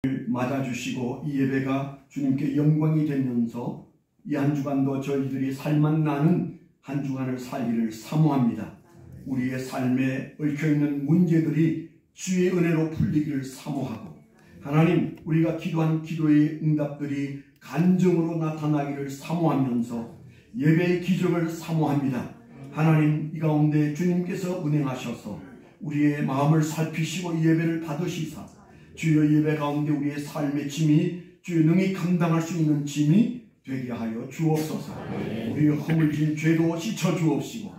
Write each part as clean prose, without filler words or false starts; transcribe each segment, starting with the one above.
맞아주시고 이 예배가 주님께 영광이 되면서 이 한 주간도 저희들이 살만 나는 한 주간을 살기를 사모합니다. 우리의 삶에 얽혀있는 문제들이 주의 은혜로 풀리기를 사모하고, 하나님, 우리가 기도한 기도의 응답들이 간증으로 나타나기를 사모하면서 예배의 기적을 사모합니다. 하나님, 이 가운데 주님께서 운행하셔서 우리의 마음을 살피시고 이 예배를 받으시사 주의 예배 가운데 우리의 삶의 짐이 주의 능히 감당할 수 있는 짐이 되게 하여 주옵소서. 우리의 허물진 죄도 씻어 주옵시고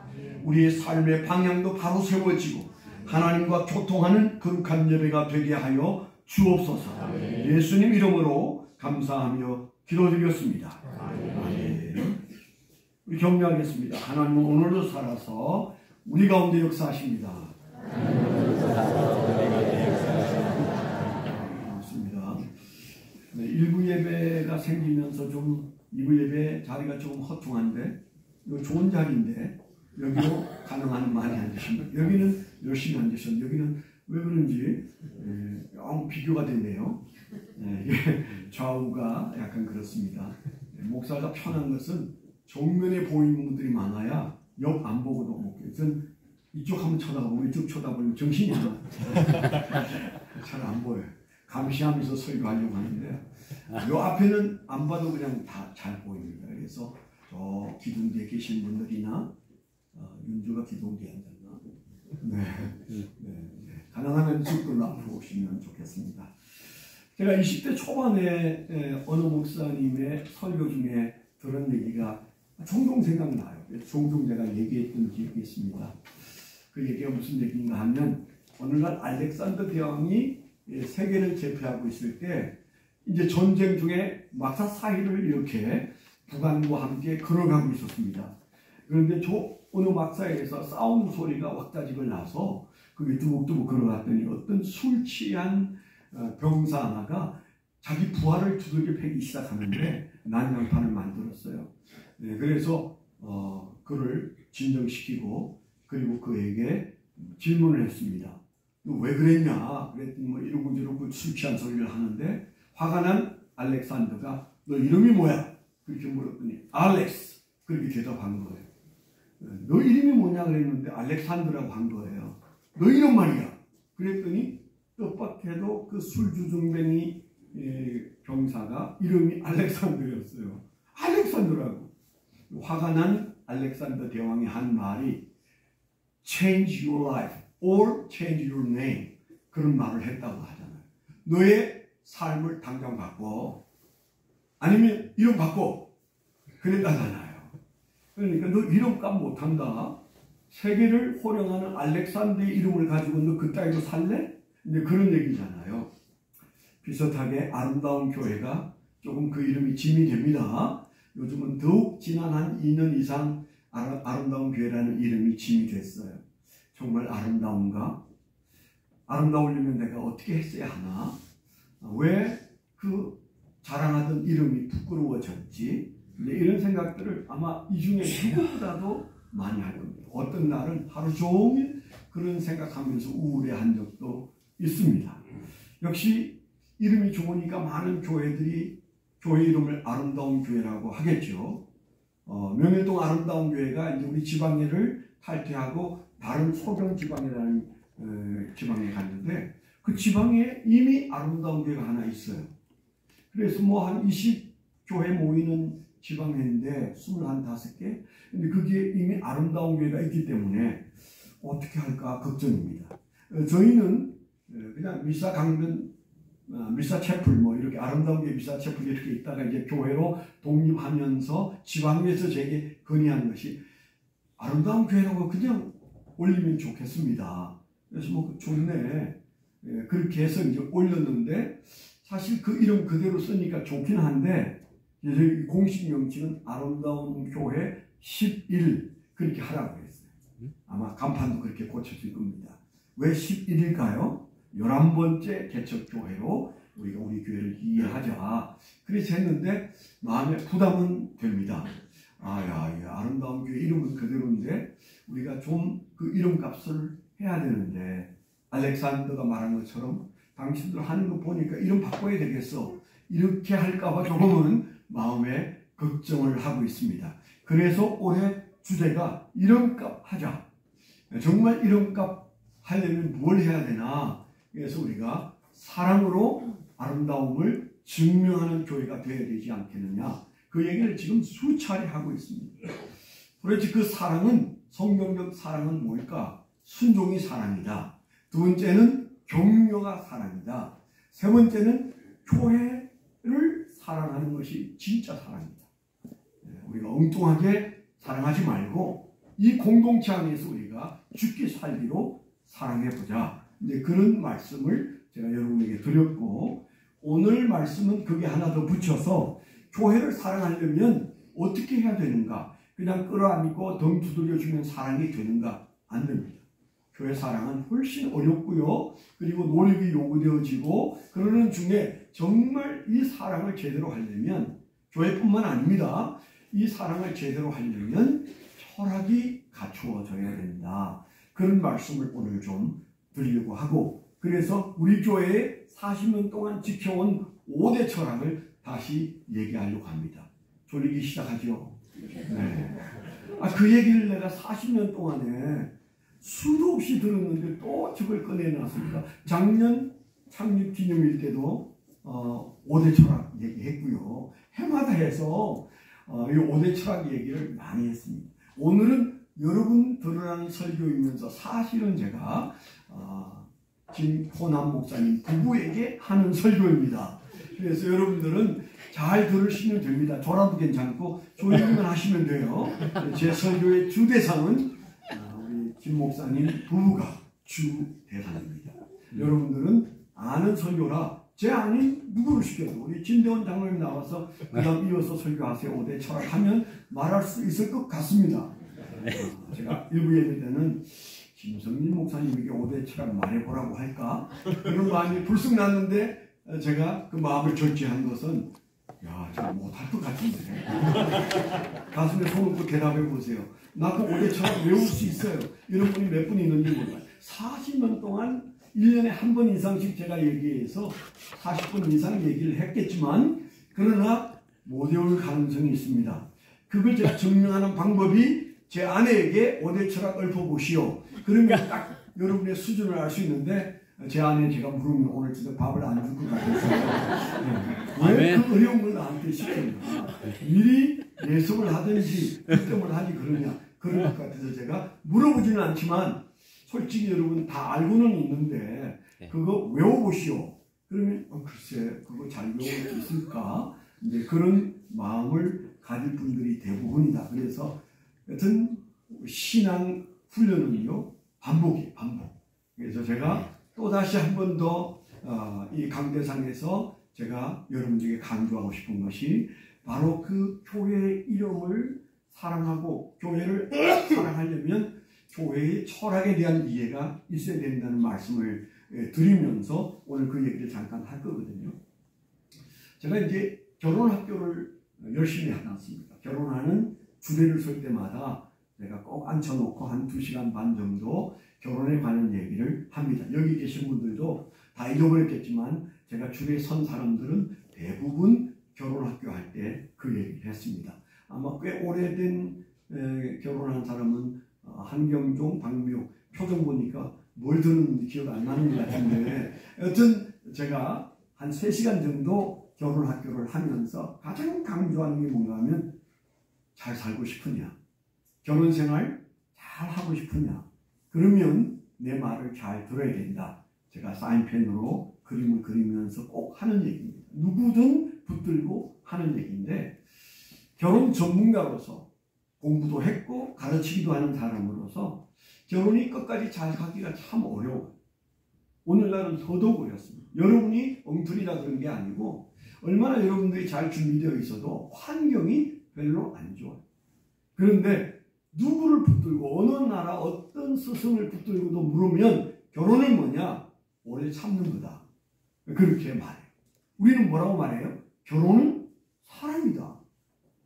우리의 삶의 방향도 바로 세워지고 하나님과 교통하는 거룩한 예배가 되게 하여 주옵소서. 예수님 이름으로 감사하며 기도드렸습니다. 아멘. 우리 격려하겠습니다. 하나님은 오늘도 살아서 우리 가운데 역사하십니다. 맞습니다. 네, 일부 예배가 생기면서 좀 2부 예배 자리가 조금 허퉁한데, 이거 좋은 자리인데 여기로 가능한 많이 앉으십니다. 여기는 열심히 앉으셨는데 여기는 왜 그런지 영 비교가 됐네요. 좌우가 약간 그렇습니다. 목사가 편한 것은 정면에 보이는 분들이 많아야 옆 안 보고도 먹게. 전 이쪽 한번 쳐다보고 이쪽 쳐다보면 정신이 잘 안 보여요. 감시하면서 설교하려고 하는데 요 앞에는 안 봐도 그냥 다 잘 보입니다. 그래서 저 기둥 뒤에 계신 분들이나 윤주가 기둥 뒤에 앉았나? 네. 가능하면 집들로 앞으로 오시면 좋겠습니다. 제가 20대 초반에 어느 목사님의 설교 중에 들은 얘기가 종종 생각나요. 종종 제가 얘기했던 기억이 있습니다. 그 얘기가 무슨 얘기인가 하면, 오늘날 알렉산더 대왕이 세계를 제패하고 있을 때 이제 전쟁 중에 막사 사이를 이렇게 북한과 함께 걸어가고 있었습니다. 그런데 저 어느 막사에서 싸우는 소리가 왁자지껄 나서 그게 뚜벅뚜벅 걸어갔더니 어떤 술 취한 병사 하나가 자기 부하를 두들겨 패기 시작하는데 난장판을 만들었어요. 네, 그래서 그를 진정시키고 그리고 그에게 질문을 했습니다. 너 왜 그랬냐? 그랬더니 뭐 이러고 저러고 술 취한 소리를 하는데 화가 난 알렉산더가 너 이름이 뭐야? 그렇게 물었더니 알렉스, 그렇게 대답한 거예요. 너 이름이 뭐냐 그랬는데 알렉산더라고 한 거예요. 너 이름 말이야. 그랬더니 뜻밖에도 그 술주정뱅이 병사가 이름이 알렉산더였어요. 알렉산더라고. 화가 난 알렉산더 대왕이 한 말이 change your life or change your name, 그런 말을 했다고 하잖아요. 너의 삶을 당장 바꿔, 아니면 이름 바꿔, 그랬다잖아요. 그러니까 너 이름값 못한다, 세계를 호령하는 알렉산더의 이름을 가지고 너 그따위로 살래? 근데 그런 얘기잖아요. 비슷하게 아름다운 교회가 조금 그 이름이 짐이 됩니다. 요즘은 더욱 지난 한 2년 이상 아름다운 교회라는 이름이 짐이 됐어요. 정말 아름다운가? 아름다우려면 내가 어떻게 했어야 하나? 왜 그 자랑하던 이름이 부끄러워졌지? 근데 이런 생각들을 아마 이 중에 누구보다도 많이 할 겁니다. 어떤 날은 하루 종일 그런 생각하면서 우울해한 적도 있습니다. 역시 이름이 좋으니까 많은 교회들이 교회 이름을 아름다운 교회라고 하겠죠. 명일동 아름다운 교회가 이제 우리 지방회를 탈퇴하고 다른 소경 지방이라는 지방에 갔는데, 그 지방에 이미 아름다운 교회가 하나 있어요. 그래서 뭐 한 20교회 모이는 지방회인데 25개? 근데 그게 이미 아름다운 교회가 있기 때문에 어떻게 할까 걱정입니다. 저희는 그냥 미사 강변, 미사 채플, 뭐 이렇게 아름다운 교회 미사 채플 이렇게 있다가 이제 교회로 독립하면서 지방회에서 제게 건의한 것이 아름다운 교회라고 그냥 올리면 좋겠습니다. 그래서 뭐 좋네, 그렇게 해서 이제 올렸는데, 사실 그 이름 그대로 쓰니까 좋긴 한데 저희 공식 명칭은 아름다운 교회 11 그렇게 하라고 했어요. 아마 간판도 그렇게 고쳐질 겁니다. 왜 11일까요? 11번째 개척교회로 우리가 우리 교회를 이해하자. 그래서 했는데 마음에 부담은 됩니다. 아름다운 교회 이름은 그대로인데 우리가 좀 그 이름값을 해야 되는데, 알렉산더가 말한 것처럼 당신들 하는 거 보니까 이름 바꿔야 되겠어. 이렇게 할까봐 조금은 마음에 걱정을 하고 있습니다. 그래서 올해 주제가 이름값 하자. 정말 이름값 하려면 뭘 해야 되나? 그래서 우리가 사랑으로 아름다움을 증명하는 교회가 되어야 되지 않겠느냐. 그 얘기를 지금 수차례 하고 있습니다. 그렇지, 그 사랑은, 성경적 사랑은 뭘까? 순종이 사랑이다. 두 번째는 격려가 사랑이다. 세 번째는 교회를 사랑하는 것이 진짜 사랑이다. 우리가 엉뚱하게 사랑하지 말고 이 공동체 안에서 우리가 죽기 살기로 사랑해보자. 이제 그런 말씀을 제가 여러분에게 드렸고, 오늘 말씀은 그게 하나 더 붙여서 교회를 사랑하려면 어떻게 해야 되는가? 그냥 끌어안고 덩 두들겨주면 사랑이 되는가? 안 됩니다. 교회 사랑은 훨씬 어렵고요. 그리고 노력이 요구되어지고, 그러는 중에 정말 이 사랑을 제대로 하려면, 교회뿐만 아닙니다. 이 사랑을 제대로 하려면 철학이 갖추어져야 된다. 그런 말씀을 오늘 좀 드리려고 하고, 그래서 우리 교회에 40년 동안 지켜온 5대 철학을 다시 얘기하려고 합니다. 졸리기 시작하죠? 네. 그 얘기를 내가 40년 동안에 수도 없이 들었는데 또 저걸 꺼내놨습니다. 작년 창립 기념일 때도 5대 철학 얘기했고요. 해마다 해서 이 5대 철학 얘기를 많이 했습니다. 오늘은 여러분 들으라는 설교이면서 사실은 제가 김호남 목사님 부부에게 하는 설교입니다. 그래서 여러분들은 잘 들으시면 됩니다. 저라도 괜찮고 조용히만 하시면 돼요. 제 설교의 주대상은 우리 김 목사님 부부가 주대상입니다. 여러분들은 아는 설교라 제 아닌 누구를 시켜도 우리 진대원 장로님 나와서 그 다음 이어서 설교하세요. 5대 철학하면 말할 수 있을 것 같습니다. 제가 일부 예배 때는 김성민 목사님에게 5대 철학 말해보라고 할까? 그런 마음이 불쑥 났는데 제가 그 마음을 절제한 것은 제가 못할 것 같은데 가슴에 손 얹고 대답해 보세요. 나 그 5대 철학 외울 수 있어요. 이런 분이 몇 분 있는지 몰라요. 40년 동안 1년에 한 번 이상씩 제가 얘기해서 40분 이상 얘기를 했겠지만, 그러나 못 외울 가능성이 있습니다. 그걸 제가 증명하는 방법이 제 아내에게 5대 철학 읊어보시오. 그러면 딱 여러분의 수준을 알 수 있는데, 제 아내 제가 물으면 오늘 진짜 밥을 안 줄 것 같아서 왜 그 어려운 걸 나한테 시켰나. 미리 예습을 하든지 득점을 하지 그러냐. 그럴 것 같아서 제가 물어보지는 않지만 솔직히 여러분 다 알고는 있는데 그거 외워보시오. 그러면 글쎄 그거 잘 외울 수 있을까? 이제 그런 마음을 가질 분들이 대부분이다. 그래서 여튼 신앙 훈련은요 반복이에요. 반복. 그래서 제가 또다시 한 번 더 이 강대상에서 제가 여러분에게 강조하고 싶은 것이 바로 그 교회의 이름을 사랑하고 교회를 사랑하려면 교회의 철학에 대한 이해가 있어야 된다는 말씀을 드리면서 오늘 그 얘기를 잠깐 할 거거든요. 제가 이제 결혼학교를 열심히 해놨습니다. 결혼하는 주례를 설 때마다 제가 꼭 앉혀놓고 한 2시간 반 정도 결혼에 관한 얘기를 합니다. 여기 계신 분들도 다 잊어버렸겠지만 제가 주례에 선 사람들은 대부분 결혼학교 할 때 그 얘기를 했습니다. 아마 꽤 오래된 결혼한 사람은 한경종, 박미옥 표정 보니까 뭘 들었는지 기억 안 나는 것 같은데 여튼 제가 한 3시간 정도 결혼학교를 하면서 가장 강조하는 게 뭔가 하면 잘 살고 싶으냐, 결혼생활 잘 하고 싶으냐, 그러면 내 말을 잘 들어야 된다. 제가 사인펜으로 그림을 그리면서 꼭 하는 얘기입니다. 누구든 붙들고 하는 얘기인데, 결혼 전문가로서 공부도 했고 가르치기도 하는 사람으로서 결혼이 끝까지 잘 가기가 참 어려워요. 오늘날은 더더욱 어렵습니다. 여러분이 엉터리라 그런 게 아니고 얼마나 여러분들이 잘 준비되어 있어도 환경이 별로 안 좋아요. 그런데 누구를 붙들고 어느 나라 어떤 스승을 붙들고도 물으면 결혼은 뭐냐? 오래 참는 거다. 그렇게 말해요. 우리는 뭐라고 말해요? 결혼은 사랑이다.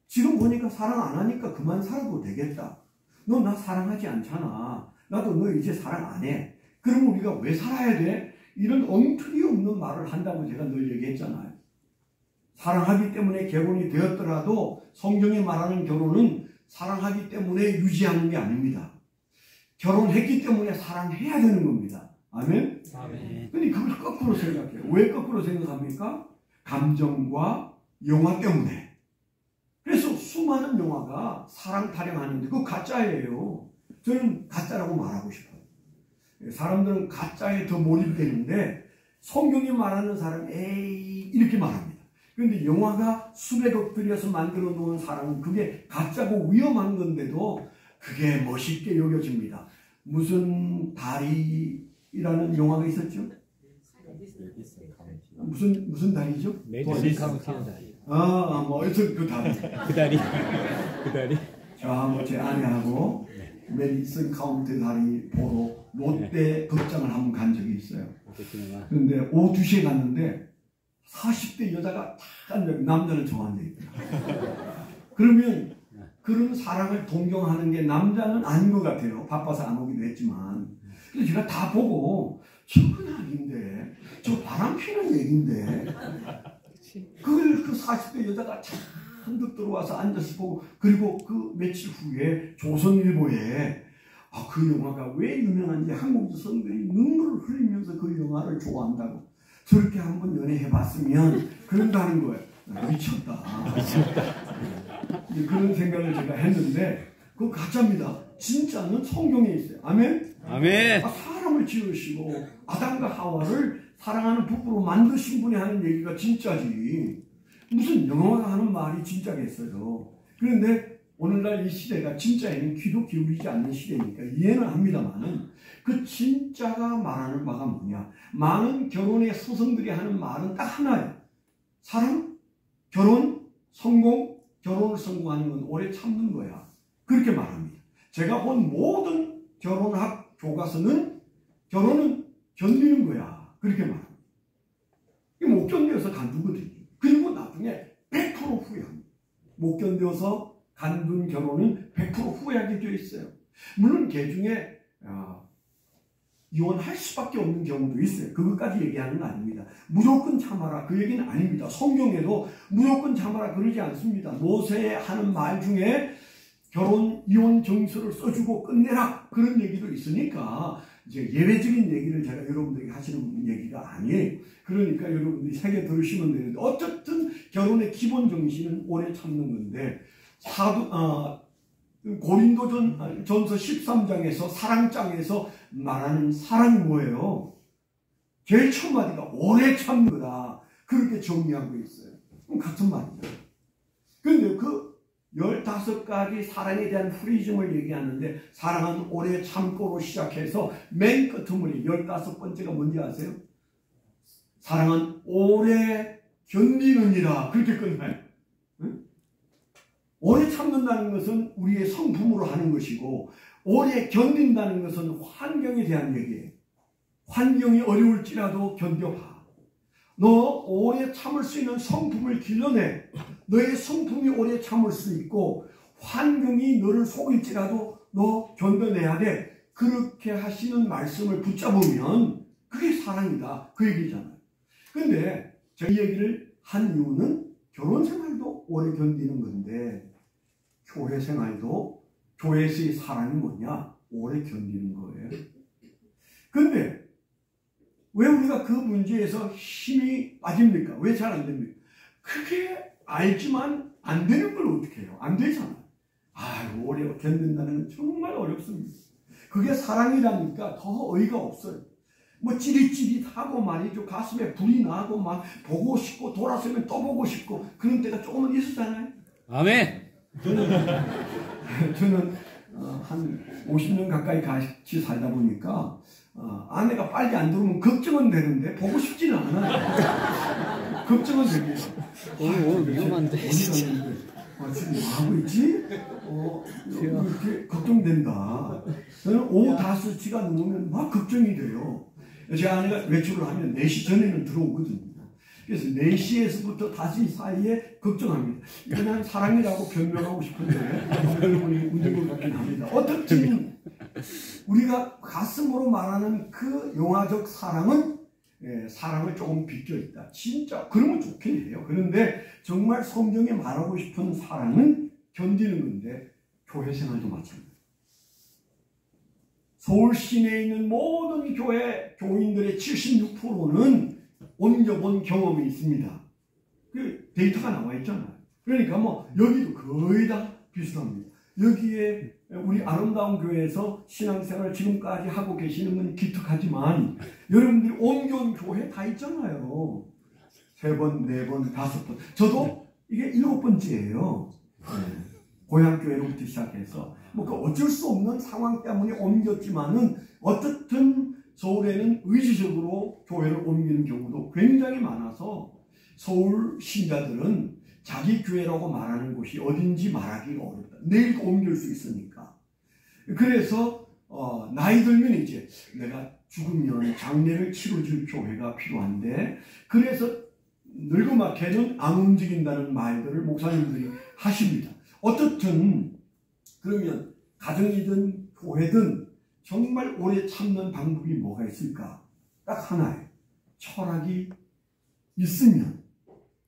지금 보니까 사랑 안 하니까 그만 살아도 되겠다. 너 나 사랑하지 않잖아. 나도 너 이제 사랑 안 해. 그럼 우리가 왜 살아야 돼? 이런 엉터리 없는 말을 한다고 제가 늘 얘기했잖아요. 사랑하기 때문에 결혼이 되었더라도 성경이 말하는 결혼은 사랑하기 때문에 유지하는 게 아닙니다. 결혼했기 때문에 사랑해야 되는 겁니다. 아멘? 아멘. 근데 그걸 거꾸로 생각해요. 왜 거꾸로 생각합니까? 감정과 영화 때문에. 그래서 수많은 영화가 사랑 타령하는데 그거 가짜예요. 저는 가짜라고 말하고 싶어요. 사람들은 가짜에 더 몰입되는데 성경이 말하는 사람 에이 이렇게 말합니다. 그런데 영화가 수백억 들여서 만들어 놓은 사랑은 그게 가짜고 위험한 건데도 그게 멋있게 여겨집니다. 무슨 다리라는 영화가 있었죠? 무슨 다리죠? 메디슨 카운티의 다리. 뭐 하여튼 그 다리. 그 다리. 그 다리. 뭐 제 아내하고 메디슨 카운티 다리 보러 롯데 극장을 한번 간 적이 있어요. 그런데 오후 2시에 갔는데 40대 여자가 딱 앉아, 남자는 저 앉아 있더라. 그러면 그런 사랑을 동경하는 게 남자는 아닌 것 같아요. 바빠서 안 오기도 했지만. 그래서 제가 다 보고 저건 아닌데, 저 바람 피는 얘기인데, 그걸 그 40대 여자가 잔뜩 들어와서 앉아서 보고, 그리고 그 며칠 후에 조선일보에 그 영화가 왜 유명한지 한국 여성들이 눈물을 흘리면서 그 영화를 좋아한다고. 저렇게 한번 연애해봤으면 그런다는 거예요. 미쳤다. 그런 생각을 제가 했는데 그거 가짜입니다. 진짜는 성경에 있어요. 아멘? 아멘. 사람을 지으시고 아담과 하와를 사랑하는 부부로 만드신 분이 하는 얘기가 진짜지. 무슨 영화가 하는 말이 진짜겠어요. 그런데 오늘날 이 시대가 진짜에는 귀도 기울이지 않는 시대니까 이해는 합니다만은 그 진짜가 말하는 바가 뭐냐. 많은 결혼의 서성들이 하는 말은 딱 하나예요. 사랑, 결혼, 성공, 결혼을 성공하는 건 오래 참는 거야. 그렇게 말합니다. 제가 본 모든 결혼학 교과서는 결혼은 견디는 거야. 그렇게 말합니다. 못 견뎌서 간두거든요. 그리고 나중에 100% 후회합니다. 못 견뎌서 간둔 결혼은 100% 후회하게 되어 있어요. 물론 개 중에 이혼할 수밖에 없는 경우도 있어요. 그것까지 얘기하는 건 아닙니다. 무조건 참아라 그 얘기는 아닙니다. 성경에도 무조건 참아라 그러지 않습니다. 모세의 하는 말 중에 결혼 이혼 정서를 써주고 끝내라 그런 얘기도 있으니까 이제 예외적인 얘기를 제가 여러분들에게 하시는 얘기가 아니에요. 그러니까 여러분들이 새겨 들으시면 되는데 어쨌든 결혼의 기본 정신은 오래 참는 건데 고린도전서 13장에서 사랑장에서 말하는 사랑이 뭐예요? 제일 첫 마디가 오래 참는 거다. 그렇게 정리하고 있어요. 그럼 같은 말이죠. 그런데 그 15가지 사랑에 대한 프리즘을 얘기하는데 사랑은 오래 참고로 시작해서 맨 끝머리 15번째가 뭔지 아세요? 사랑은 오래 견디느니라. 그렇게 끝나요. 응? 오래 참는다는 것은 우리의 성품으로 하는 것이고 오래 견딘다는 것은 환경에 대한 얘기예요. 환경이 어려울지라도 견뎌봐. 너 오래 참을 수 있는 성품을 길러내. 너의 성품이 오래 참을 수 있고 환경이 너를 속일지라도 너 견뎌내야 돼. 그렇게 하시는 말씀을 붙잡으면 그게 사랑이다. 그 얘기잖아요. 근데 제가 이 얘기를 한 이유는 결혼생활도 오래 견디는 건데 교회생활도 교회에서의 사랑이 뭐냐? 오래 견디는 거예요. 근데 왜 우리가 그 문제에서 힘이 빠집니까? 왜 잘 안 됩니까? 그게 알지만 안 되는 걸 어떻게 해요? 안 되잖아요. 오래 견딘다는 건 정말 어렵습니다. 그게 사랑이라니까 더 어이가 없어요. 뭐 찌릿찌릿하고 말이죠. 가슴에 불이 나고 막 보고 싶고 돌아서면 또 보고 싶고 그런 때가 조금은 있었잖아요. 아멘. 저는 한 50년 가까이 같이 살다 보니까 아내가 빨리 안 들어오면 걱정은 되는데 보고 싶지는 않아요. 걱정은 됩니다. 오늘 위험한데 진짜. 지금 뭐 하고 있지? 이렇게 걱정된다. 저는 오후 5시가 넘으면 막 걱정이 돼요. 제 아내가 외출을 하면 4시 전에는 들어오거든요. 그래서 4시에서부터 5시 사이에 걱정합니다. 그냥 사랑이라고 변명하고 싶은데 여러분이 웃는 것 같긴 합니다. 어떻든 우리가 가슴으로 말하는 그 영화적 사랑은 사랑을 조금 비껴 있다. 진짜 그러면 좋긴 해요. 그런데 정말 성경에 말하고 싶은 사랑은 견디는 건데 교회 생활도 마찬가지예요. 서울 시내에 있는 모든 교회 교인들의 76%는 옮겨본 경험이 있습니다. 그 데이터가 나와 있잖아요. 그러니까 뭐 여기도 거의 다 비슷합니다. 여기에 우리 아름다운 교회에서 신앙생활을 지금까지 하고 계시는 건 기특하지만 여러분들이 옮겨온 교회 다 있잖아요. 3번, 4번, 5번. 저도 이게 7번째예요. 고향교회로부터 시작해서 뭐 그 어쩔 수 없는 상황 때문에 옮겼지만은 어떻든 서울에는 의지적으로 교회를 옮기는 경우도 굉장히 많아서 서울 신자들은 자기 교회라고 말하는 곳이 어딘지 말하기가 어렵다. 내일 옮길 수 있으니까. 그래서 나이 들면 이제 내가 죽으면 장례를 치러줄 교회가 필요한데 그래서 늙어막해는 안 움직인다는 말들을 목사님들이 하십니다. 어떻든 그러면 가정이든 교회든 정말 오래 참는 방법이 뭐가 있을까? 딱 하나예요. 철학이 있으면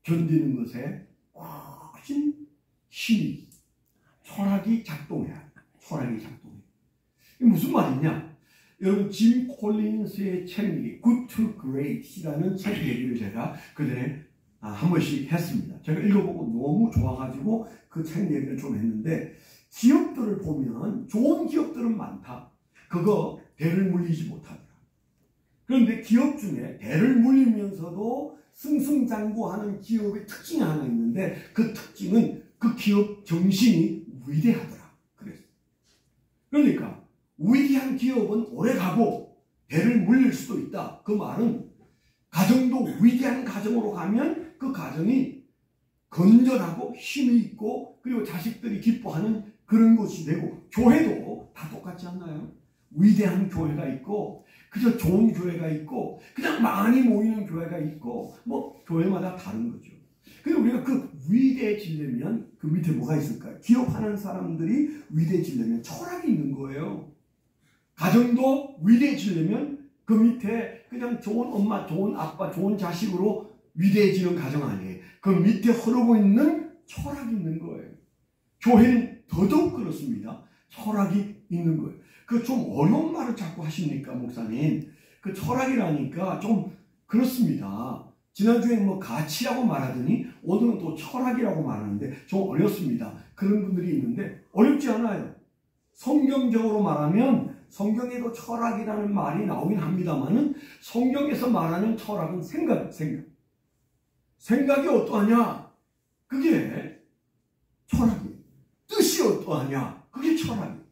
견디는 것에 훨씬 힘이 철학이 작동해야 돼. 철학이 작동해. 이게 무슨 말이냐? 여러분 짐 콜린스의 책 Good to Great이라는 책 얘기를 제가 그전에 한 번씩 했습니다. 제가 읽어보고 너무 좋아가지고 그 책 얘기를 좀 했는데 기업들을 보면 좋은 기업들은 많다. 그거 대를 물리지 못하더라. 그런데 기업 중에 대를 물리면서도 승승장구하는 기업의 특징이 하나 있는데 그 특징은 그 기업 정신이 위대하더라. 그래서 그러니까 위대한 기업은 오래가고 대를 물릴 수도 있다. 그 말은 가정도 위대한 가정으로 가면 그 가정이 건전하고 힘이 있고 그리고 자식들이 기뻐하는 그런 것이 되고 교회도 다 똑같지 않나요? 위대한 교회가 있고 그저 좋은 교회가 있고 그냥 많이 모이는 교회가 있고 뭐 교회마다 다른 거죠. 그래서 우리가 그 위대해지려면 그 밑에 뭐가 있을까요? 기업하는 사람들이 위대해지려면 철학이 있는 거예요. 가정도 위대해지려면 그 밑에 그냥 좋은 엄마, 좋은 아빠, 좋은 자식으로 위대해지는 가정 아니에요. 그 밑에 흐르고 있는 철학이 있는 거예요. 교회는 더더욱 그렇습니다. 철학이 있는 거예요. 그 좀 어려운 말을 자꾸 하십니까, 목사님? 그 철학이라니까 좀 그렇습니다. 지난주에 뭐 가치라고 말하더니 오늘은 또 철학이라고 말하는데 좀 어렵습니다. 그런 분들이 있는데 어렵지 않아요. 성경적으로 말하면 성경에도 철학이라는 말이 나오긴 합니다만은 성경에서 말하는 철학은 생각. 생각이 어떠하냐? 그게 철학이에요. 뜻이 어떠하냐? 그게 철학이에요.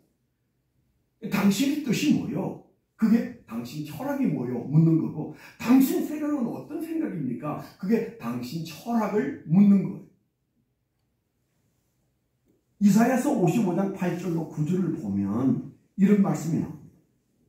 당신의 뜻이 뭐요? 그게 당신 철학이 뭐요? 묻는 거고 당신 생각은 어떤 생각입니까? 그게 당신 철학을 묻는 거예요. 이사야서 55장 8절로 9절을 보면 이런 말씀이 나옵니다.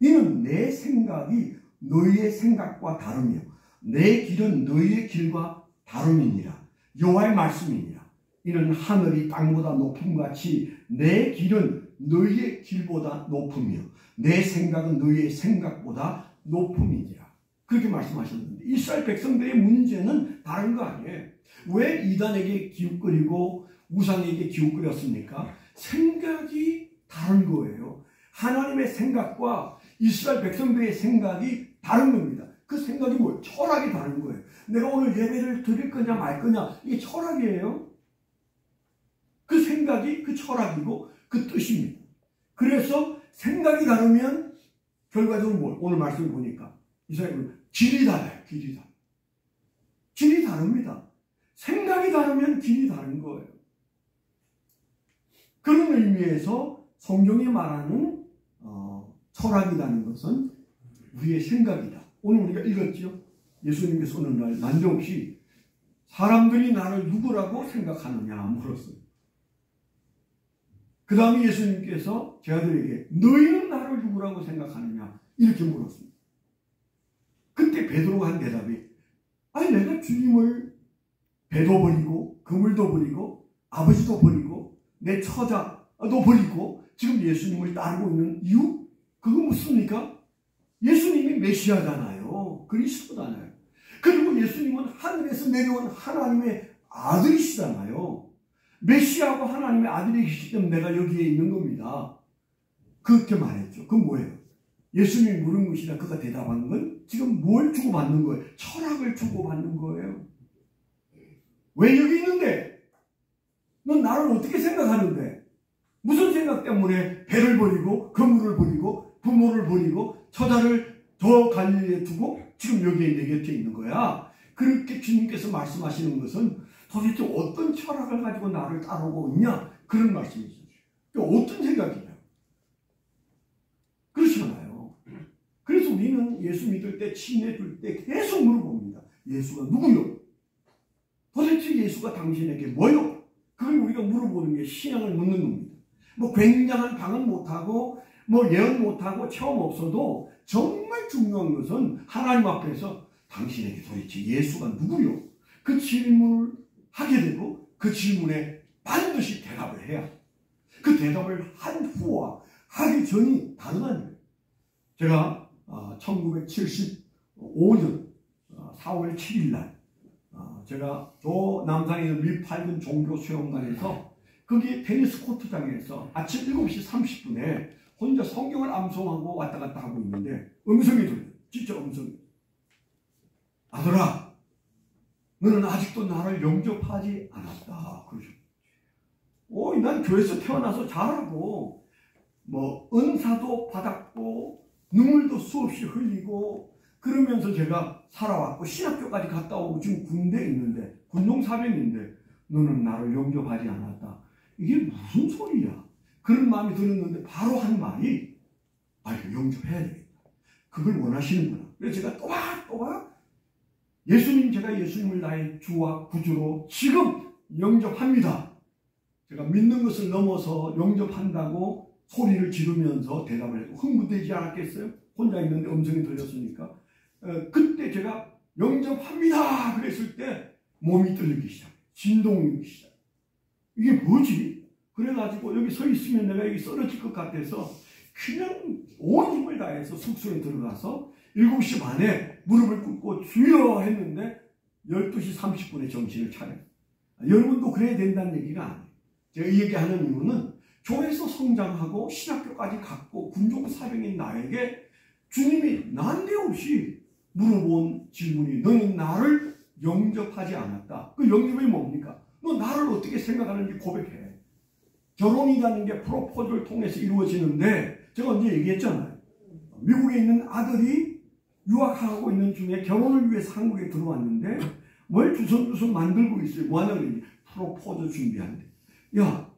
이는 내 생각이 너희의 생각과 다르며 내 길은 너희의 길과 다름이니라. 여호와의 말씀이니라. 이는 하늘이 땅보다 높음같이 내 길은 너희의 길보다 높으며 내 생각은 너희의 생각보다 높음이니라. 그렇게 말씀하셨는데 이스라엘 백성들의 문제는 다른 거 아니에요. 왜 이단에게 기웃거리고 우상에게 기웃거렸습니까? 생각이 다른 거예요. 하나님의 생각과 이스라엘 백성들의 생각이 다른 겁니다. 그 생각이 뭐예요? 철학이 다른 거예요. 내가 오늘 예배를 드릴 거냐 말 거냐 이게 철학이에요. 그 생각이 그 철학이고 그 뜻입니다. 그래서 생각이 다르면 결과적으로 뭐 오늘 말씀을 보니까 이스라엘은 길이 달라요. 길이 다릅니다. 생각이 다르면 길이 다른 거예요. 그런 의미에서 성경이 말하는 철학이라는 것은 우리의 생각이다. 오늘 우리가 읽었죠. 예수님께서 어느 날 난데없이 사람들이 나를 누구라고 생각하느냐 물었어요. 그 다음에 예수님께서 제 아들에게 너희는 나를 누구라고 생각하느냐 이렇게 물었습니다. 그때 베드로가 한 대답이 아니 내가 주님을 배도 버리고 그물도 버리고 아버지도 버리고 내 처자도 버리고 지금 예수님을 따르고 있는 이유? 그거 묻습니까? 예수님이 메시아잖아요. 그리스도잖아요. 그리고 예수님은 하늘에서 내려온 하나님의 아들이시잖아요. 메시아하고 하나님의 아들이시기 때문에 내가 여기에 있는 겁니다. 그렇게 말했죠. 그건 뭐예요? 예수님이 물은 것이나 그가 대답하는 건 지금 뭘 주고받는 거예요? 철학을 주고받는 거예요. 왜 여기 있는데? 넌 나를 어떻게 생각하는데? 무슨 생각 때문에 배를 버리고 건물을 버리고 부모를 버리고 처자를 저 갈릴리에 두고 지금 여기에 내 곁에 있는 거야? 그렇게 주님께서 말씀하시는 것은 도대체 어떤 철학을 가지고 나를 따르고 있냐? 그런 말씀이죠. 어떤 생각이냐? 그렇잖아요. 그래서 우리는 예수 믿을 때, 친해줄 때 계속 물어봅니다. 예수가 누구요? 도대체 예수가 당신에게 뭐요? 그걸 우리가 물어보는 게 신앙을 묻는 겁니다. 뭐 굉장한 방언 못하고 뭐 예언 못하고 체험 없어도 정말 중요한 것은 하나님 앞에서 당신에게 도대체 예수가 누구요? 그 질문을 하게 되고 그 질문에 반드시 대답을 해야 그 대답을 한 후와 하기 전이 다르다는 거예요. 제가 1975년 4월 7일 날 제가 저 남산에 있는 밀팔군 종교수영관에서 거기 테니스 코트장에서 아침 7시 30분에 혼자 성경을 암송하고 왔다 갔다 하고 있는데 음성이 들려요. 진짜 음성이. 아들아, 너는 아직도 나를 영접하지 않았다. 그러죠. 난 교회에서 태어나서 잘하고 뭐 은사도 받았고 눈물도 수없이 흘리고 그러면서 제가 살아왔고 신학교까지 갔다 오고 지금 군대에 있는데 군동사병인데 너는 나를 영접하지 않았다. 이게 무슨 소리야? 그런 마음이 들었는데 바로 한 말이 영접해야 되겠다. 그걸 원하시는구나. 그래서 제가 또박또박 제가 예수님을 나의 주와 구주로 지금 영접합니다. 제가 믿는 것을 넘어서 영접한다고 소리를 지르면서 대답을 했고 흥분되지 않았겠어요? 혼자 있는데 음성이 들렸으니까. 그때 제가 영접합니다 그랬을 때 몸이 떨리기 시작. 진동이 오기 시작. 이게 뭐지? 그래가지고 여기 서 있으면 내가 여기 쓰러질 것 같아서 그냥 온 힘을 다해서 숙소에 들어가서 7시 반에 무릎을 꿇고 주여 했는데 12시 30분에 정신을 차려요. 여러분도 그래야 된다는 얘기가 아니에요. 제가 이 얘기하는 이유는 교회에서 성장하고 신학교까지 갔고 군종사병인 나에게 주님이 난데없이 물어본 질문이 너는 나를 영접하지 않았다. 그 영접이 뭡니까? 너 나를 어떻게 생각하는지 고백해. 결혼이라는 게 프로포즈를 통해서 이루어지는데 제가 언제 얘기했잖아요. 미국에 있는 아들이 유학하고 있는 중에 결혼을 위해서 한국에 들어왔는데 뭘 주섬주섬 만들고 있어요. 뭐 하냐고 프로포즈 준비하는데. 야,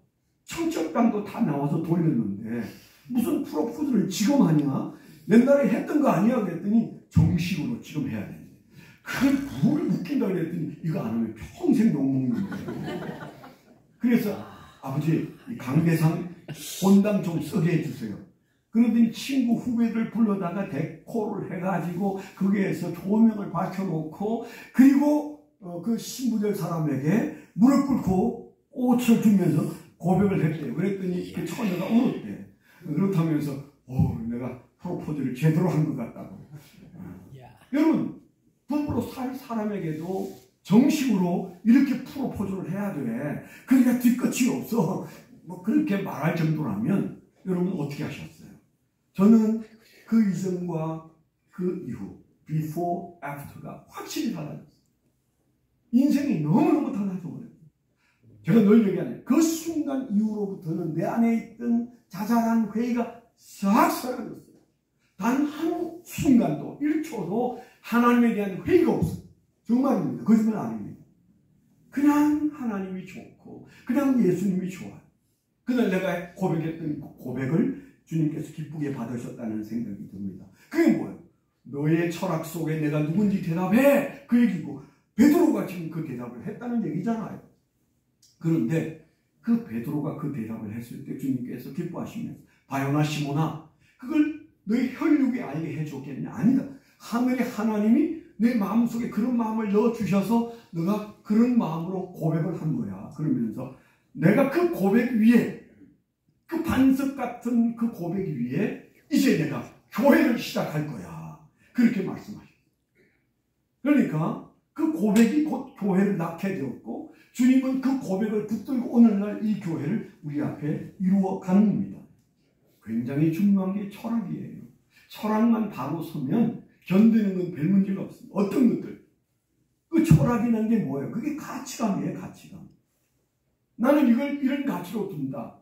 청첩장도 다 나와서 돌렸는데 무슨 프로포즈를 지금 하냐? 옛날에 했던 거 아니야? 그랬더니 정식으로 지금 해야 되는데 그걸 뭘 웃긴다 그랬더니 이거 안 하면 평생 욕먹는 거예요. 그래서 아버지 이 강대상 본당 좀 쓰게 해주세요. 그러더니 친구 후배들 불러다가 데코를 해가지고 거기에서 조명을 밝혀놓고 그리고 그 신부될 사람에게 무릎 꿇고 꽃을 주면서 고백을 했대요. 그랬더니 그 처녀가 울었대. 그렇다면서 내가 프로포즈를 제대로 한 것 같다고. 여러분 부부로 살 사람에게도 정식으로 이렇게 프로포즈를 해야 돼. 그러니까 뒤끝이 없어. 뭐 그렇게 말할 정도라면 여러분 어떻게 하셨어요? 저는 그 이전과 그 이후 before, after가 확실히 달라졌어요. 인생이 너무너무 달라져버려요. 제가 늘 얘기하는 그 순간 이후로부터는 내 안에 있던 자잘한 회의가 싹 사라졌어요. 단 한 순간도 1초도 하나님에 대한 회의가 없어요. 정말입니다. 거짓말 아닙니다. 그냥 하나님이 좋고 그냥 예수님이 좋아요. 그날 내가 고백했던 그 고백을 주님께서 기쁘게 받으셨다는 생각이 듭니다. 그게 뭐예요? 너의 철학 속에 내가 누군지 대답해. 그 얘기고 베드로가 지금 그 대답을 했다는 얘기잖아요. 그런데 그 베드로가 그 대답을 했을 때 주님께서 기뻐하시면서 바요나 시몬아 그걸 너의 혈육이 알게 해줬겠냐? 아니다. 하늘의 하나님이 내 마음속에 그런 마음을 넣어주셔서 너가 그런 마음으로 고백을 한 거야. 그러면서 내가 그 고백 위에 그 반석 같은 그 고백 위에 이제 내가 교회를 시작할 거야. 그렇게 말씀하셨어요. 그러니까 그 고백이 곧 교회를 낳게 되었고 주님은 그 고백을 붙들고 오늘날 이 교회를 우리 앞에 이루어가는 겁니다. 굉장히 중요한 게 철학이에요. 철학만 바로 서면 견디는 건 별 문제가 없습니다. 어떤 것들? 그 철학이라는 게 뭐예요? 그게 가치감이에요. 가치감. 나는 이런 가치로 둔다.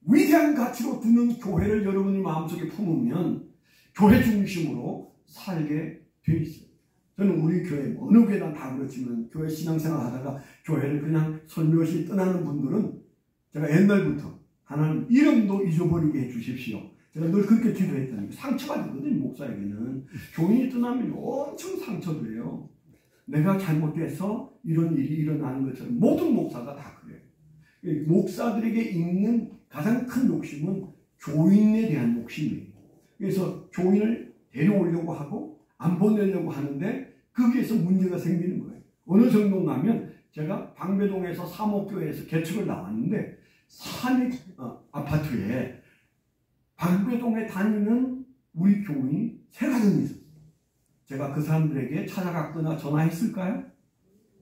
위대한 가치로 두는 교회를 여러분이 마음속에 품으면 교회 중심으로 살게 돼 있어요. 저는 우리 교회, 어느 교회나 다 그렇지만 교회 신앙생활 하다가 교회를 그냥 설교시 떠나는 분들은 제가 옛날부터 하나님 이름도 잊어버리게 해주십시오. 제가 늘 그렇게 기도했다는 게 상처가 되거든요. 목사에게는. 교인이 떠나면 엄청 상처돼요. 내가 잘못돼서 이런 일이 일어나는 것처럼 모든 목사가 다 그래요. 목사들에게 있는 가장 큰 욕심은 교인에 대한 욕심이에요. 그래서 교인을 데려오려고 하고 안 보내려고 하는데 거기에서 문제가 생기는 거예요. 어느 정도 나면 제가 방배동에서 사목교회에서 개척을 나왔는데 산익 아파트에 방배동에 다니는 우리 교인이 3가정이 있었어요. 제가 그 사람들에게 찾아갔거나 전화했을까요?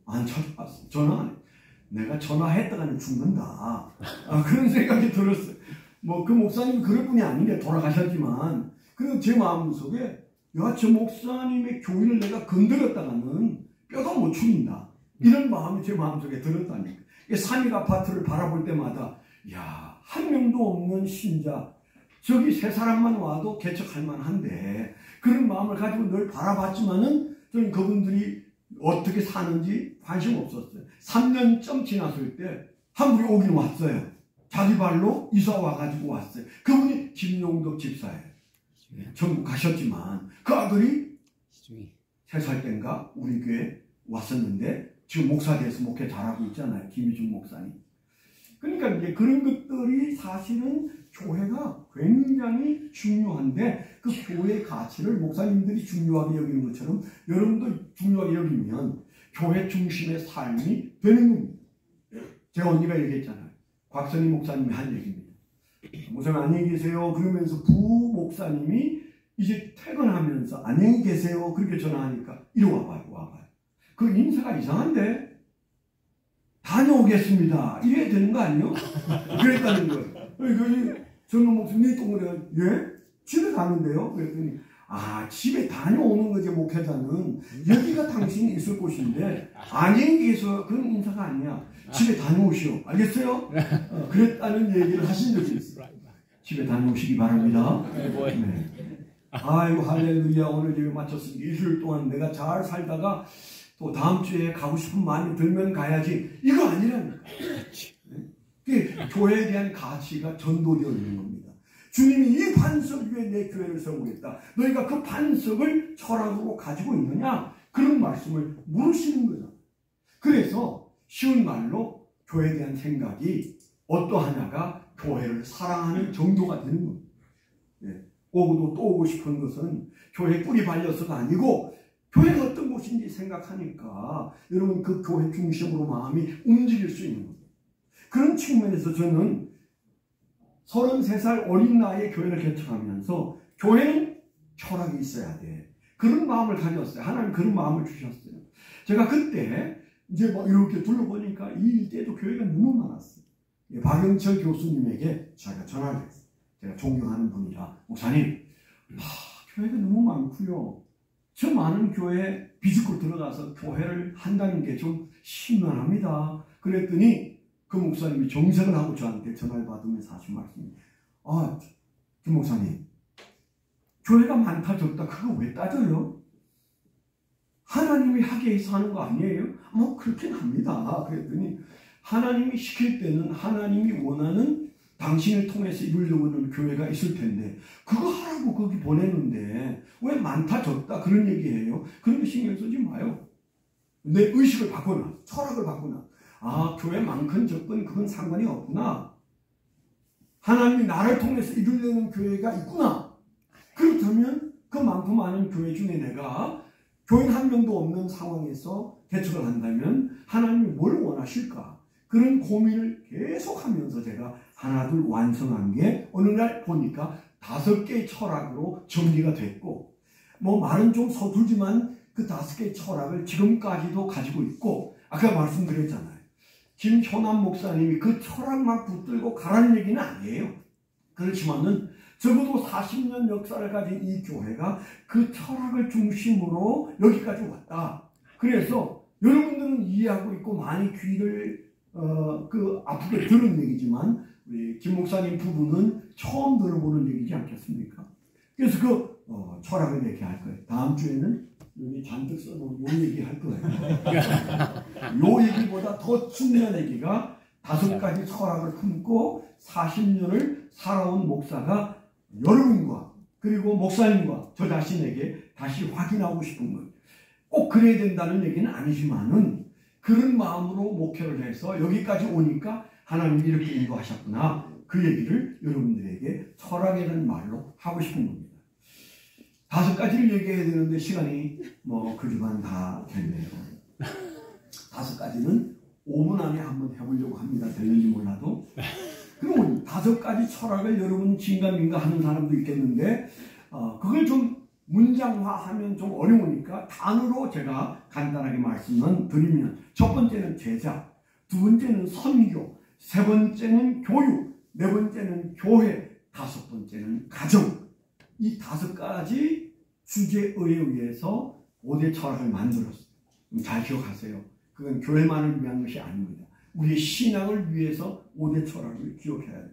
안 찾아갔어요. 전화 안 했어요. 내가 전화했다가는 죽는다. 그런 생각이 들었어요. 뭐 그 목사님이 그럴 분이 아닌데 돌아가셨지만 그 제 마음속에 야, 저 목사님의 교인을 내가 건드렸다가는 뼈가 못 죽인다. 이런 마음이 제 마음속에 들었다니까. 산익 아파트를 바라볼 때마다 야, 한 명도 없는 신자 저기 3사람만 와도 개척할 만한데 그런 마음을 가지고 늘 바라봤지만은 저는 그분들이 어떻게 사는지 관심 없었어요. 3년쯤 지났을 때 한 분이 오긴 왔어요. 자기 발로 이사 와가지고 왔어요. 그분이 김용덕 집사예요. 전국 가셨지만 그 아들이 3살 땐가 우리 교회 왔었는데 지금 목사 돼서 목회 잘하고 있잖아요. 김희중 목사님. 그러니까 이제 그런 것들이 사실은 교회가 굉장히 중요한데 그 교회의 가치를 목사님들이 중요하게 여기는 것처럼 여러분도 중요하게 여기면 교회 중심의 삶이 되는 겁니다. 제가 언니가 얘기했잖아요. 곽선희 목사님이 한 얘기입니다. 목사님 안녕히 계세요. 그러면서 부목사님이 이제 퇴근하면서 안녕히 계세요. 그렇게 전화하니까 이리 와봐요. 그 인사가 이상한데? 다녀오겠습니다. 이래야 되는 거 아니에요? 그랬다는 거예요. 저는 목사님 동그래 예? 집에 가는데요? 그랬더니 집에 다녀오는 거지 목회자는. 여기가 당신이 있을 곳인데 안녕히 계세요. 그런 인사가 아니야. 집에 다녀오시오. 알겠어요? 그랬다는 얘기를 하신 적이 있어요. 집에 다녀오시기 바랍니다. 네. 아이고 할렐루야. 오늘 예배 마쳤습니다. 일주일 동안 내가 잘 살다가 또 다음 주에 가고 싶은 마음이 들면 가야지. 이거 아니라니까. 네? 교회에 대한 가치가 전도되어 있는 겁니다. 주님이 이 반석 위에 내 교회를 세우겠다. 너희가 그 반석을 철학으로 가지고 있느냐? 그런 말씀을 물으시는 거죠. 그래서 쉬운 말로 교회에 대한 생각이 어떠하냐가 교회를 사랑하는 정도가 되는 겁니다. 네. 오고도 또 오고 싶은 것은 교회 꿀이 발려서가 아니고 교회가 어떤 곳인지 생각하니까 여러분 그 교회 중심으로 마음이 움직일 수 있는 겁니다. 그런 측면에서 저는 33살 어린 나이에 교회를 개척하면서 교회는 철학이 있어야 돼. 그런 마음을 가졌어요. 하나님 그런 마음을 주셨어요. 제가 그때 이제 뭐 이렇게 둘러보니까 이 일대에도 교회가 너무 많았어요. 박영철 교수님에게 제가 전화를 했어요. 제가 존경하는 분이라 목사님, 교회가 너무 많고요. 저 많은 교회에 비집고 들어가서 교회를 한다는 게 좀 심란합니다. 그랬더니 그 목사님이 정색을 하고 저한테 전화를 받으면서 하신 말씀이 김 목사님, 교회가 많다 적다 그거 왜 따져요? 하나님이 하게 해서 하는 거 아니에요? 뭐 그렇긴 합니다. 그랬더니 하나님이 시킬 때는 하나님이 원하는 당신을 통해서 이루려고 하는 교회가 있을 텐데 그거 하라고 거기 보내는데 왜 많다 적다 그런 얘기해요? 그런 거 신경 쓰지 마요. 내 의식을 바꾸나 철학을 바꾸나 교회 많건 적건 그건 상관이 없구나. 하나님이 나를 통해서 이루려는 교회가 있구나. 그렇다면 그만큼 많은 교회 중에 내가 교인 한 명도 없는 상황에서 개척을 한다면 하나님이 뭘 원하실까? 그런 고민을 계속하면서 제가 하나둘 완성한 게 어느 날 보니까 5개의 철학으로 정리가 됐고 뭐 말은 좀 서툴지만 그 5개의 철학을 지금까지도 가지고 있고, 아까 말씀드렸잖아요. 김효남 목사님이 그 철학만 붙들고 가라는 얘기는 아니에요. 그렇지만은 적어도 40년 역사를 가진 이 교회가 그 철학을 중심으로 여기까지 왔다. 그래서 여러분들은 이해하고 있고 많이 귀를 아프게 들은 얘기지만 우리 김 목사님 부부는 처음 들어보는 얘기지 않겠습니까? 그래서 철학을 얘기할 거예요. 다음 주에는 여기 잔뜩 써놓은 요 얘기 할 거예요. 요 얘기보다 더 중요한 얘기가 5가지 철학을 품고 40년을 살아온 목사가 여러분과 그리고 목사님과 저 자신에게 다시 확인하고 싶은 것. 꼭 그래야 된다는 얘기는 아니지만은 그런 마음으로 목회를 해서 여기까지 오니까 하나님이 이렇게 인도하셨구나. 그 얘기를 여러분들에게 철학이라는 말로 하고 싶은 겁니다. 5가지를 얘기해야 되는데 시간이 그지만 다 됐네요. 5가지는 5분 안에 한번 해보려고 합니다. 되는지 몰라도. 그럼 5가지 철학을 여러분 진감인가 하는 사람도 있겠는데 그걸 좀 문장화하면 좀 어려우니까 단어로 제가 간단하게 말씀을 드리면 첫 번째는 제자, 두 번째는 선교, 세 번째는 교육, 네 번째는 교회, 5번째는 가정. 이 5가지 주제에 의해서 5대 철학을 만들었어요. 잘 기억하세요. 그건 교회만을 위한 것이 아닙니다. 우리의 신앙을 위해서 5대 철학을 기억해야 돼요.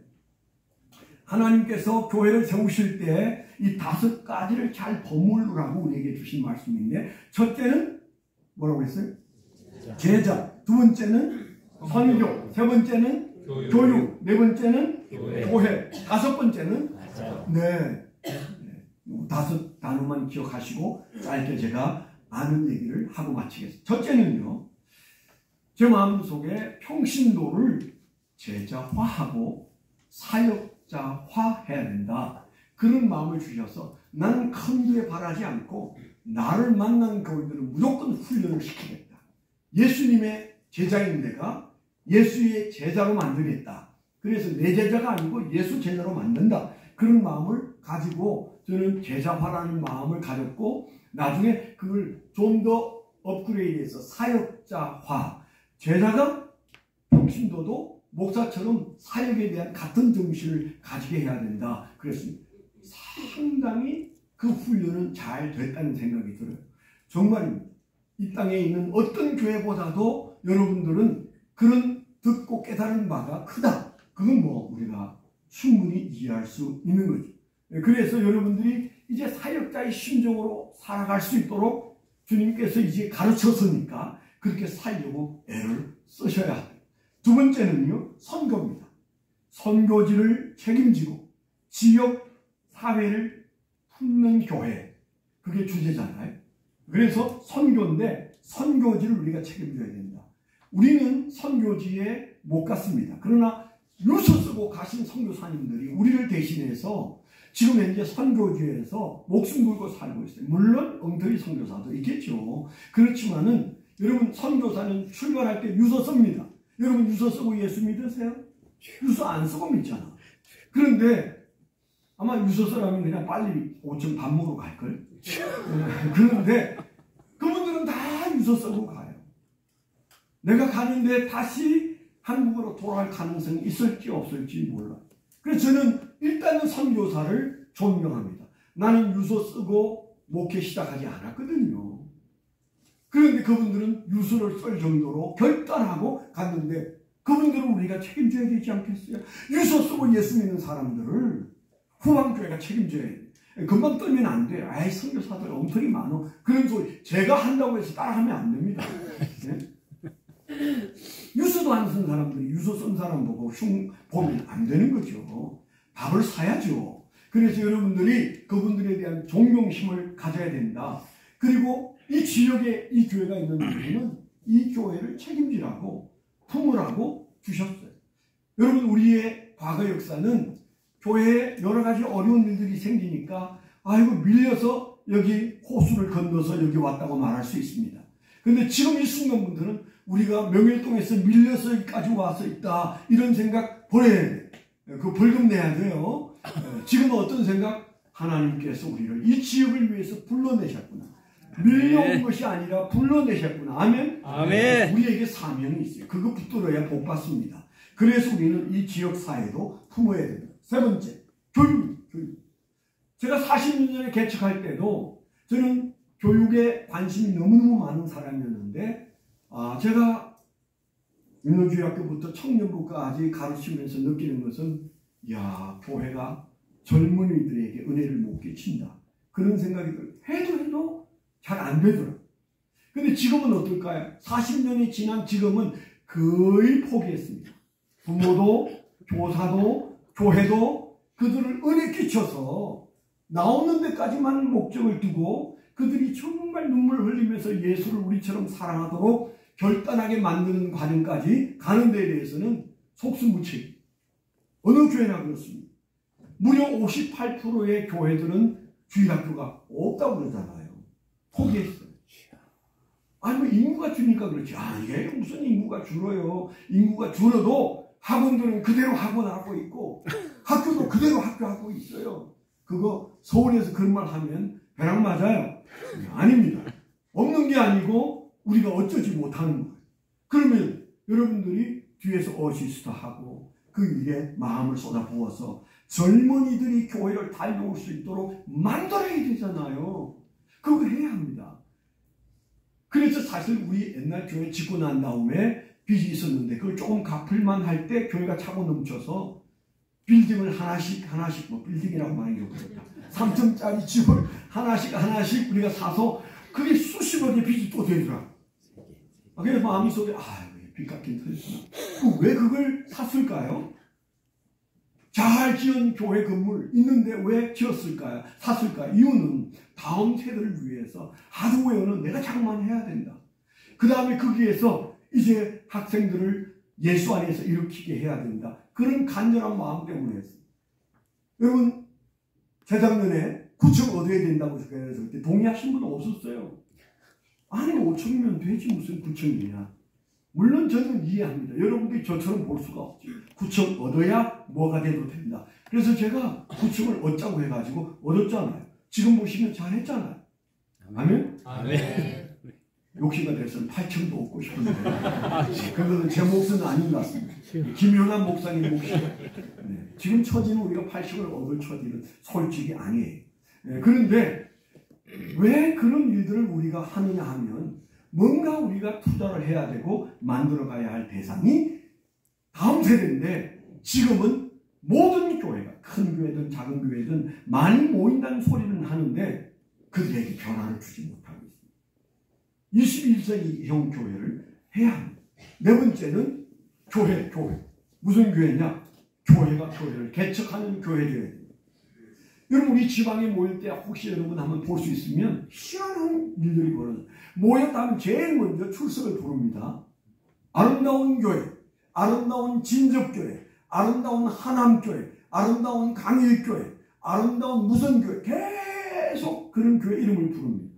하나님께서 교회를 세우실 때 이 5가지를 잘 버무르라고 우리에게 주신 말씀인데, 첫째는 뭐라고 했어요? 제자, 두 번째는 선교, 세 번째는 교육, 네 번째는 교회, 5번째는 네. 5 단어만 기억하시고 짧게 제가 아는 얘기를 하고 마치겠습니다. 첫째는요, 제 마음속에 평신도를 제자화하고 사역자화해야 된다. 그런 마음을 주셔서 나는 큰 교회 바라지 않고 나를 만난 교회들은 무조건 훈련을 시키겠다. 예수님의 제자인 내가 예수의 제자로 만들겠다. 그래서 내 제자가 아니고 예수 제자로 만든다. 그런 마음을 가지고 저는 제자화라는 마음을 가졌고, 나중에 그걸 좀 더 업그레이드해서 사역자화, 제자가 평신도도 목사처럼 사역에 대한 같은 정신을 가지게 해야 된다. 그래서 상당히 그 훈련은 잘 됐다는 생각이 들어요. 정말 이 땅에 있는 어떤 교회보다도 여러분들은 그런 듣고 깨달은 바가 크다. 그건 우리가 충분히 이해할 수 있는 거죠. 그래서 여러분들이 이제 사역자의 심정으로 살아갈 수 있도록 주님께서 이제 가르쳤으니까 그렇게 살려고 애를 쓰셔야 합니다. 두 번째는요, 선교입니다. 선교지를 책임지고 지역 사회를 품는 교회, 그게 주제잖아요. 그래서 선교인데 선교지를 우리가 책임져야 된다. 우리는 선교지에 못 갔습니다. 그러나 유서 쓰고 가신 선교사님들이 우리를 대신해서 지금 현재 선교지에서 목숨 걸고 살고 있어요. 물론 엉터리 선교사도 있겠죠. 그렇지만은 여러분, 선교사는 출발할 때 유서 씁니다. 여러분 유서 쓰고 예수 믿으세요? 유서 안 쓰고 믿잖아. 그런데 아마 유서 쓰라면 그냥 빨리 5천 밥 먹으러 갈걸. 그런데 그분들은 다 유서 쓰고 가요. 내가 가는데 다시 한국으로 돌아갈 가능성이 있을지 없을지 몰라. 그래서 저는 일단은 선교사를 존경합니다. 나는 유서 쓰고 목회 시작하지 않았거든요. 그런데 그분들은 유서를 쓸 정도로 결단하고 갔는데 그분들은 우리가 책임져야 되지 않겠어요? 유서 쓰고 예수 믿는 사람들을 후방교회가 책임져야 돼. 금방 떨면 안 돼. 아이, 선교사들 엉터리 많어. 그런 소리 제가 한다고 해서 따라하면 안 됩니다. 네? 유서도 안 쓴 사람들이 유서 쓴 사람 보고 흉 보면 안 되는 거죠. 밥을 사야죠. 그래서 여러분들이 그분들에 대한 존경심을 가져야 된다. 그리고 이 지역에 이 교회가 있는 이유는 이 교회를 책임지라고 품으라고 주셨어요. 여러분, 우리의 과거 역사는 교회에 여러 가지 어려운 일들이 생기니까 아이고 밀려서 여기 호수를 건너서 여기 왔다고 말할 수 있습니다. 그런데 지금 이 순간분들은 우리가 명일동에서 밀려서 여기까지 와서 있다, 이런 생각 버려야 돼. 그 벌금 내야 돼요. 지금은 어떤 생각? 하나님께서 우리를 이 지역을 위해서 불러내셨구나. 밀려온 것이 아니라 불러내셨구나. 아멘. 아멘. 우리에게 사명이 있어요. 그거 붙들어야 복 받습니다. 그래서 우리는 이 지역 사회도 품어야 됩니다. 세 번째, 교육. 제가 40년에 개척할 때도 저는 교육에 관심이 너무너무 많은 사람이었는데, 제가 윤호주의학교부터 청년부까지 가르치면서 느끼는 것은, 교회가 젊은이들에게 은혜를 못 끼친다. 그런 생각이 들어요. 해도 잘 안 되더라고요. 근데 지금은 어떨까요? 40년이 지난 지금은 거의 포기했습니다. 부모도, 교사도, 교회도 그들을 은혜 끼쳐서 나오는 데까지만 목적을 두고 그들이 정말 눈물 흘리면서 예수를 우리처럼 사랑하도록 결단하게 만드는 과정까지 가는 데에 대해서는 속수무책. 어느 교회나 그렇습니다. 무려 58%의 교회들은 주일학교가 없다고 그러잖아요. 포기했어요. 아니, 뭐 인구가 주니까 그렇지. 이게 무슨 인구가 줄어요. 인구가 줄어도 학원들은 그대로 학원하고 있고 학교도 그대로 학교하고 있어요. 그거 서울에서 그런 말 하면 벼락 맞아요. 아닙니다. 없는 게 아니고 우리가 어쩌지 못하는 거예요. 그러면 여러분들이 뒤에서 어시스트하고 그 일에 마음을 쏟아부어서 젊은이들이 교회를 달려올 수 있도록 만들어야 되잖아요. 그거 해야 합니다. 그래서 사실 우리 옛날 교회 짓고 난 다음에 빚이 있었는데 그걸 조금 갚을만 할 때 교회가 차고 넘쳐서 빌딩을 하나씩 빌딩이라고 많이 겪었다. 3층짜리 집을 하나씩 우리가 사서 그게 수십억의 빚이 또 되더라. 그래서 마음이 속에 빚 갚긴 터졌구나. 왜 그걸 샀을까요? 잘 지은 교회 건물 있는데 왜 지었을까요? 샀을까요? 이유는 다음 세대를 위해서 하드웨어는 내가 장만해야 된다. 그 다음에 거기에서 이제 학생들을 예수 안에서 일으키게 해야 된다. 그런 간절한 마음 때문에 했어요. 여러분, 재작년에 구청 얻어야 된다고 그랬을 때 동의하신 분은 없었어요. 아니 5천이면 되지 무슨 9천이냐. 물론 저는 이해합니다. 여러분들이 저처럼 볼 수가 없지. 9천 얻어야 뭐가 돼도 된다. 그래서 제가 9천을 얻자고 해가지고 얻었잖아요. 지금 보시면 잘했잖아요. 아멘? 아멘. 욕심가 됐으면 8천도 얻고 싶은데 그거는 제 몫은 아닌 것 같습니다. 김효남 목사님 몫이에요. 네. 지금 처지는 우리가 80을 얻을 처지는 솔직히 아니에요. 네. 그런데 왜 그런 일들을 우리가 하느냐 하면 뭔가 우리가 투자를 해야 되고 만들어 가야 할 대상이 다음 세대인데 지금은 모든 교회가 큰 교회든 작은 교회든 많이 모인다는 소리는 하는데 그들에게 변화를 주지 못하고 있습니다. 21세기형 교회를 해야 합니다. 네 번째는 교회. 무슨 교회냐? 교회가 교회를 개척하는 교회들이에요. 여러분 우리 지방에 모일 때 혹시 여러분 한번 볼 수 있으면 희한한 일들이 벌어져요. 모였다면 제일 먼저 출석을 부릅니다. 아름다운 교회, 아름다운 진접교회, 아름다운 하남교회, 아름다운 강일교회, 아름다운 무선교회 계속 그런 교회 이름을 부릅니다.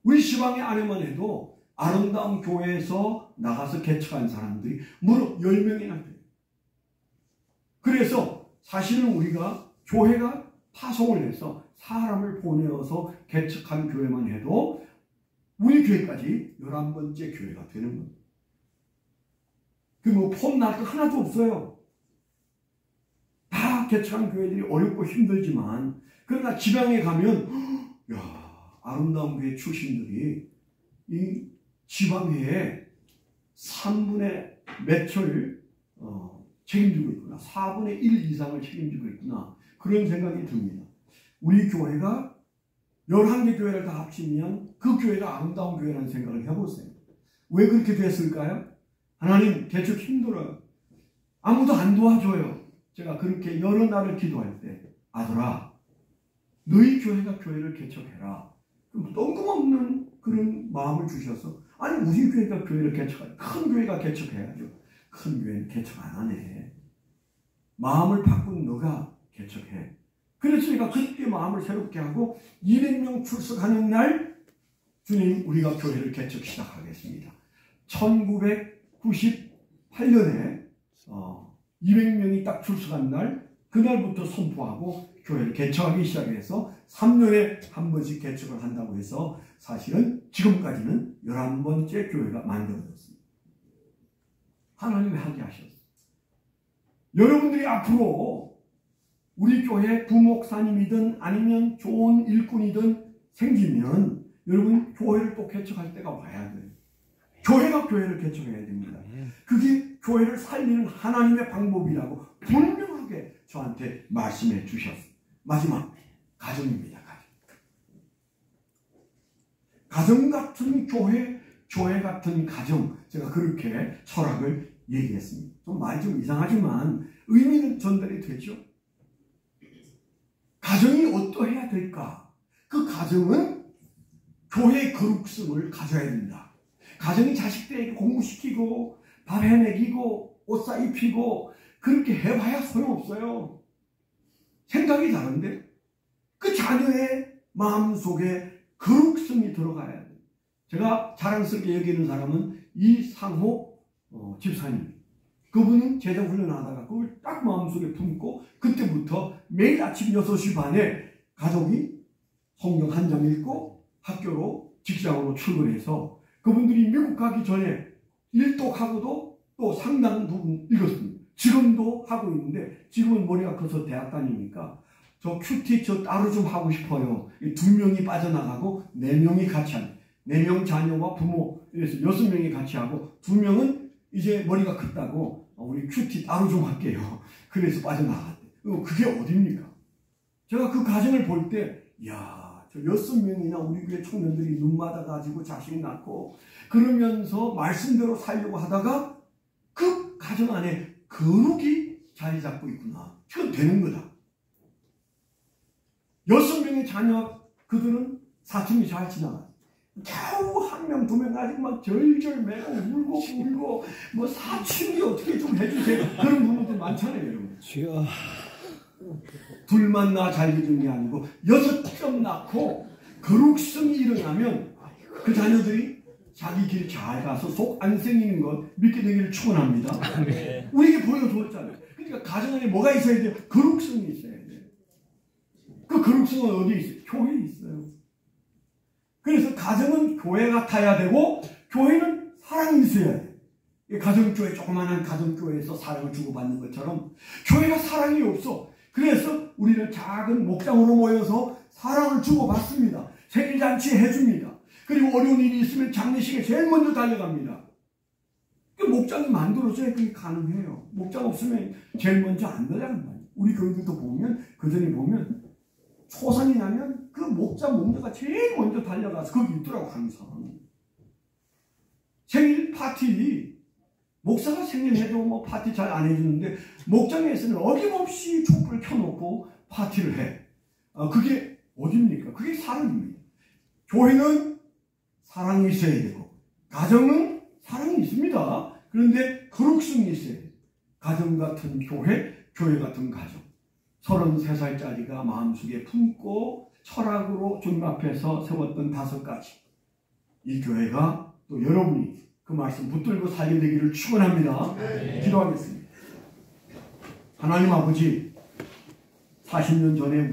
우리 시방의 안에만 해도 아름다운 교회에서 나가서 개척한 사람들이 무려 10명이나 돼요. 그래서 사실은 우리가 교회가 파송을 해서 사람을 보내어서 개척한 교회만 해도 우리 교회까지 11번째 교회가 되는 겁니다. 그 폼 날 거 하나도 없어요. 다 개척한 교회들이 어렵고 힘들지만 그러나 지방에 가면 아름다운 교회 출신들이 이 지방회에 3분의 몇을 책임지고 있구나. 4분의 1 이상을 책임지고 있구나. 그런 생각이 듭니다. 우리 교회가 11개 교회를 다 합치면 그 교회가 아름다운 교회라는 생각을 해보세요. 왜 그렇게 됐을까요? 하나님 개척 힘들어요. 아무도 안 도와줘요. 제가 그렇게 여러 날을 기도할 때 아들아 너희 교회가 교회를 개척해라. 뜬금없는 그런 마음을 주셔서 아니 우리 교회가 교회를 개척해야 큰 교회가 개척해야죠. 큰 교회는 개척 안 하네. 마음을 바꾼 너가 개척해. 그래서 제가 그때 마음을 새롭게 하고 200명 출석하는 날 주님 우리가 교회를 개척 시작하겠습니다. 1998년에 200명이 딱 출석한 날 그날부터 선포하고 교회를 개척하기 시작해서 3년에 한 번씩 개척을 한다고 해서 사실은 지금까지는 11번째 교회가 만들어졌습니다. 하나님이 하게 하셨어요. 여러분들이 앞으로 우리 교회 부목사님이든 아니면 좋은 일꾼이든 생기면 여러분 교회를 또 개척할 때가 와야 돼요. 교회가 교회를 개척해야 됩니다. 그게 교회를 살리는 하나님의 방법이라고 분명하게 저한테 말씀해 주셨어요. 마지막 가정입니다. 가정 같은 교회, 교회 같은 가정. 제가 그렇게 철학을 얘기했습니다. 좀 말이 좀 이상하지만 의미는 전달이 되죠. 가정이 어떠해야 될까? 그 가정은 교회의 거룩성을 가져야 된다. 가정이 자식들에게 공부시키고 밥 해먹이고 옷 사입히고 그렇게 해봐야 소용없어요. 생각이 다른데 그 자녀의 마음속에 거룩성이 들어가야 돼요. 제가 자랑스럽게 여기는 사람은 이상호 집사님. 그분은 제자 훈련하다가 그걸 딱 마음속에 품고 그때부터 매일 아침 6시 반에 가족이 성경 한 장 읽고 학교로 직장으로 출근해서 그분들이 미국 가기 전에 일독하고도 또 상당 부분 읽었습니다. 지금도 하고 있는데 지금은 머리가 커서 대학 다니니까 저 큐티 저 따로 좀 하고 싶어요. 2명이 빠져나가고 4명이 같이 하는 4명 자녀와 부모 이래서 6명이 같이 하고 2명은 이제 머리가 컸다고 우리 큐티 따로 좀 할게요. 그래서 빠져나갔대. 그게 어딥니까? 제가 그 가정을 볼 때 이야 저 6명이나 우리 교회 청년들이 눈 맞아가지고 자식 낳고 그러면서 말씀대로 살려고 하다가 그 가정 안에 거룩이 자리 잡고 있구나. 그건 되는 거다. 6명의 자녀 그들은 사춘기 잘 지나가. 겨우 1명, 2명 가지고 막 절절 매고 울고 뭐 사춘기 어떻게 좀 해주세요. 그런 부분들 많잖아요, 여러분. 주여. 둘만 나 잘 기르는 게 아니고 6점 낳고 거룩성이 일어나면 그 자녀들이 자기 길 잘 가서 속 안 생기는 것 믿게 되기를 축원합니다. 네. 우리에게 보여줬잖아요. 그러니까 가정 안에 뭐가 있어야 돼요? 거룩성이 있어야 돼요. 그 거룩성은 어디에 있어요? 교회에 있어요. 그래서 가정은 교회 같아야 되고 교회는 사랑이 있어야 돼요. 가정교회, 조그마한 가정교회에서 사랑을 주고받는 것처럼 교회가 사랑이 없어. 그래서 우리는 작은 목장으로 모여서 사랑을 주고받습니다. 생일잔치 해줍니다. 그리고 어려운 일이 있으면 장례식에 제일 먼저 달려갑니다. 그 목장이 만들어져야 그게 가능해요. 목장 없으면 제일 먼저 안 달려가는 거예요. 우리 교회들도 보면, 그전에 보면 초상이 나면 그 목장 목녀가 제일 먼저 달려가서 거기 있더라고 항상. 생일 파티, 목사가 생일해도 뭐 파티 잘 안 해주는데 목장에서는 어김없이 촛불을 켜놓고 파티를 해. 그게 어딥니까? 그게 사랑입니다. 교회는 사랑이 있어야 되고 가정은 사랑이 있습니다. 그런데 거룩성이 있어야 돼요. 가정 같은 교회, 교회 같은 가정. 33살짜리가 마음속에 품고 철학으로 주님 앞에서 세웠던 5가지. 이 교회가 또 여러분이 그 말씀 붙들고 살게 되기를 축원합니다. 네. 기도하겠습니다. 하나님 아버지, 40년 전에